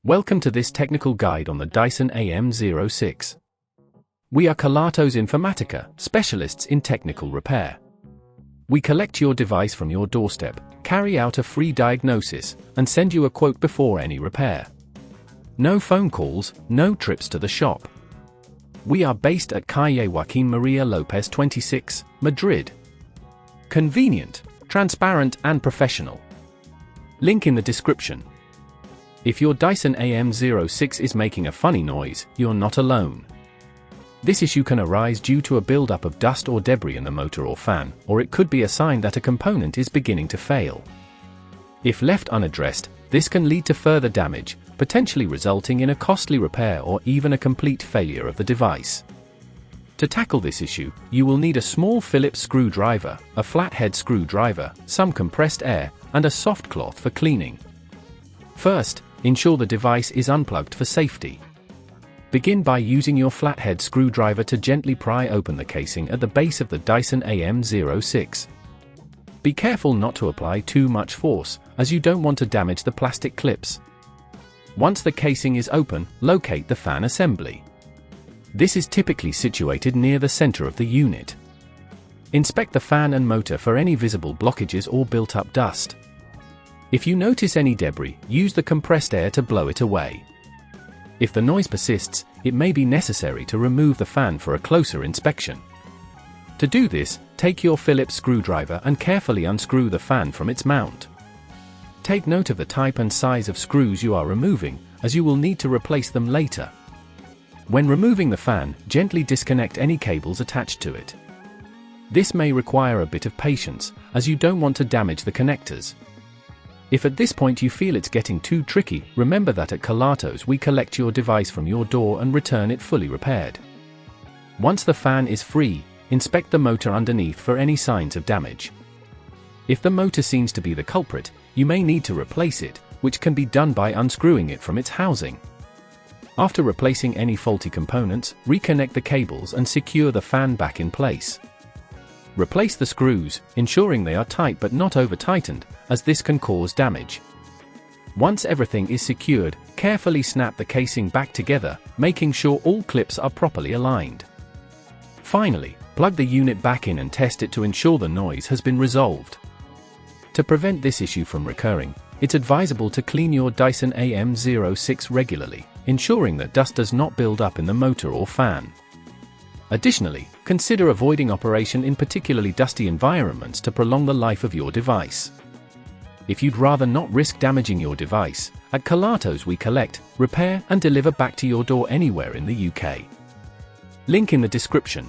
Welcome to this technical guide on the Dyson AM06. We are Kelatos Informatica, specialists in technical repair. We collect your device from your doorstep, carry out a free diagnosis, and send you a quote before any repair. No phone calls, no trips to the shop. We are based at Calle Joaquín María López 26, Madrid. Convenient, transparent and professional. Link in the description. If your Dyson AM06 is making a funny noise, you're not alone. This issue can arise due to a buildup of dust or debris in the motor or fan, or it could be a sign that a component is beginning to fail. If left unaddressed, this can lead to further damage, potentially resulting in a costly repair or even a complete failure of the device. To tackle this issue, you will need a small Phillips screwdriver, a flathead screwdriver, some compressed air, and a soft cloth for cleaning. First, ensure the device is unplugged for safety. Begin by using your flathead screwdriver to gently pry open the casing at the base of the Dyson AM06. Be careful not to apply too much force, as you don't want to damage the plastic clips. Once the casing is open, locate the fan assembly. This is typically situated near the center of the unit. Inspect the fan and motor for any visible blockages or built-up dust. If you notice any debris, use the compressed air to blow it away. If the noise persists, it may be necessary to remove the fan for a closer inspection. To do this, take your Phillips screwdriver and carefully unscrew the fan from its mount. Take note of the type and size of screws you are removing, as you will need to replace them later. When removing the fan, gently disconnect any cables attached to it. This may require a bit of patience, as you don't want to damage the connectors. If at this point you feel it's getting too tricky, remember that at Kelatos we collect your device from your door and return it fully repaired. Once the fan is free, inspect the motor underneath for any signs of damage. If the motor seems to be the culprit, you may need to replace it, which can be done by unscrewing it from its housing. After replacing any faulty components, reconnect the cables and secure the fan back in place. Replace the screws, ensuring they are tight but not over-tightened, as this can cause damage. Once everything is secured, carefully snap the casing back together, making sure all clips are properly aligned. Finally, plug the unit back in and test it to ensure the noise has been resolved. To prevent this issue from recurring, it's advisable to clean your Dyson AM06 regularly, ensuring that dust does not build up in the motor or fan. Additionally, consider avoiding operation in particularly dusty environments to prolong the life of your device. If you'd rather not risk damaging your device, at Kelatos we collect, repair and deliver back to your door anywhere in the UK. Link in the description.